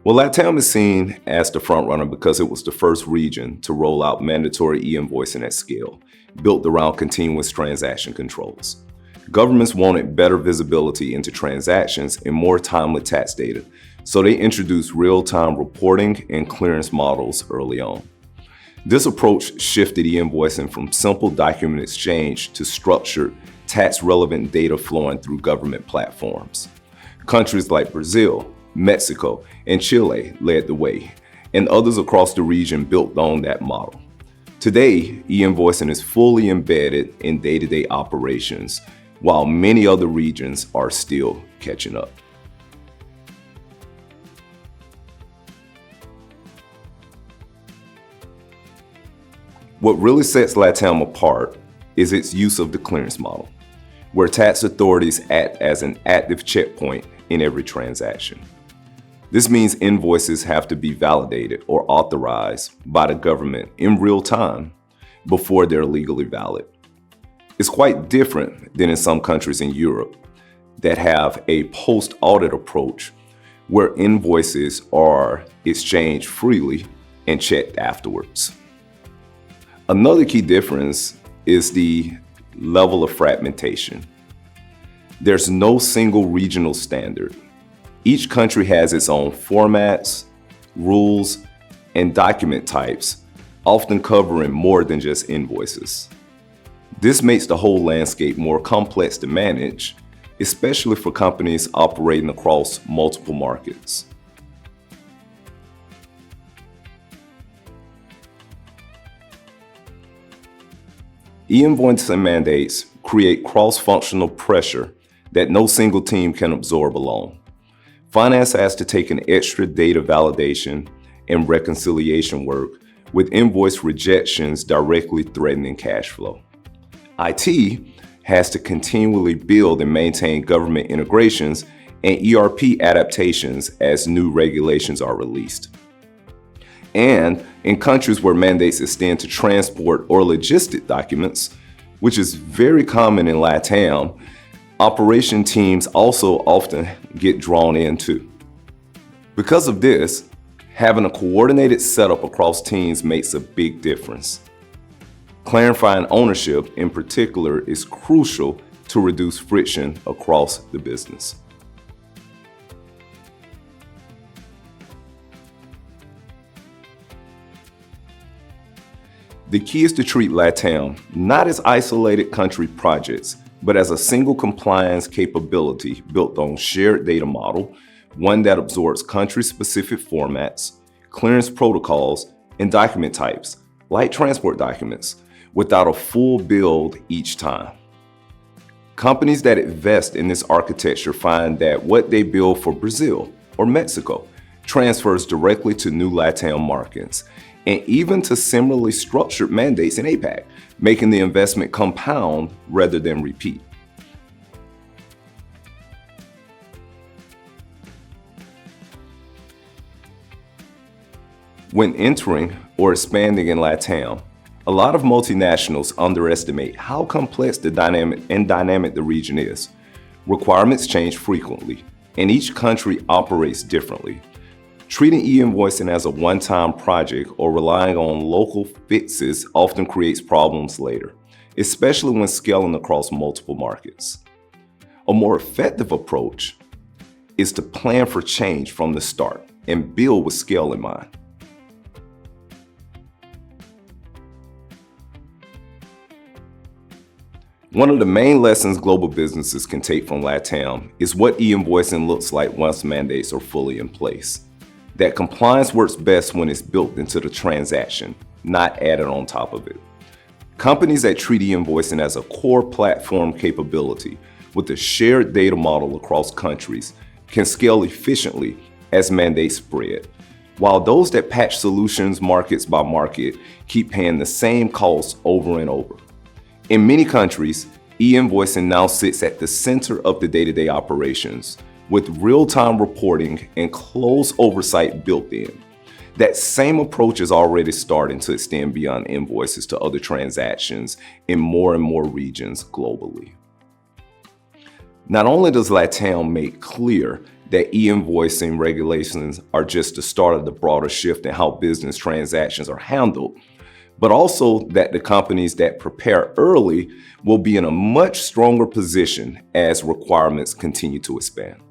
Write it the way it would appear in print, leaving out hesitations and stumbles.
Well, LATAM is seen as the frontrunner because it was the first region to roll out mandatory e-invoicing at scale, built around continuous transaction controls. Governments wanted better visibility into transactions and more timely tax data, so they introduced real-time reporting and clearance models early on. This approach shifted e-invoicing from simple document exchange to structured, tax-relevant data flowing through government platforms. Countries like Brazil, Mexico, and Chile led the way, and others across the region built on that model. Today, e-invoicing is fully embedded in day-to-day operations, while many other regions are still catching up. What really sets LATAM apart is its use of the clearance model, where tax authorities act as an active checkpoint in every transaction. This means invoices have to be validated or authorized by the government in real time before they're legally valid. It's quite different than in some countries in Europe that have a post-audit approach where invoices are exchanged freely and checked afterwards. Another key difference is the level of fragmentation. There's no single regional standard. Each country has its own formats, rules, and document types, often covering more than just invoices. This makes the whole landscape more complex to manage, especially for companies operating across multiple markets. E-invoicing mandates create cross-functional pressure that no single team can absorb alone. Finance has to take an extra data validation and reconciliation work, with invoice rejections directly threatening cash flow. IT has to continually build and maintain government integrations and ERP adaptations as new regulations are released. And in countries where mandates extend to transport or logistic documents, which is very common in LATAM, operation teams also often get drawn in too. Because of this, having a coordinated setup across teams makes a big difference. Clarifying ownership in particular is crucial to reduce friction across the business. The key is to treat LATAM not as isolated country projects, but as a single compliance capability built on shared data model, one that absorbs country-specific formats, clearance protocols, and document types, like transport documents, without a full build each time. Companies that invest in this architecture find that what they build for Brazil or Mexico transfers directly to new LATAM markets, and even to similarly structured mandates in APAC, making the investment compound rather than repeat. When entering or expanding in LATAM, a lot of multinationals underestimate how complex the dynamic the region is. Requirements change frequently, and each country operates differently. Treating e-invoicing as a one-time project or relying on local fixes often creates problems later, especially when scaling across multiple markets. A more effective approach is to plan for change from the start and build with scale in mind. One of the main lessons global businesses can take from LATAM is what e-invoicing looks like once mandates are fully in place. That compliance works best when it's built into the transaction, not added on top of it. Companies that treat e-invoicing as a core platform capability with a shared data model across countries can scale efficiently as mandates spread, while those that patch solutions markets by market keep paying the same costs over and over. In many countries, e-invoicing now sits at the center of the day-to-day operations, with real-time reporting and close oversight built in. That same approach is already starting to extend beyond invoices to other transactions in more and more regions globally. Not only does LATAM make clear that e-invoicing regulations are just the start of the broader shift in how business transactions are handled, but also that the companies that prepare early will be in a much stronger position as requirements continue to expand.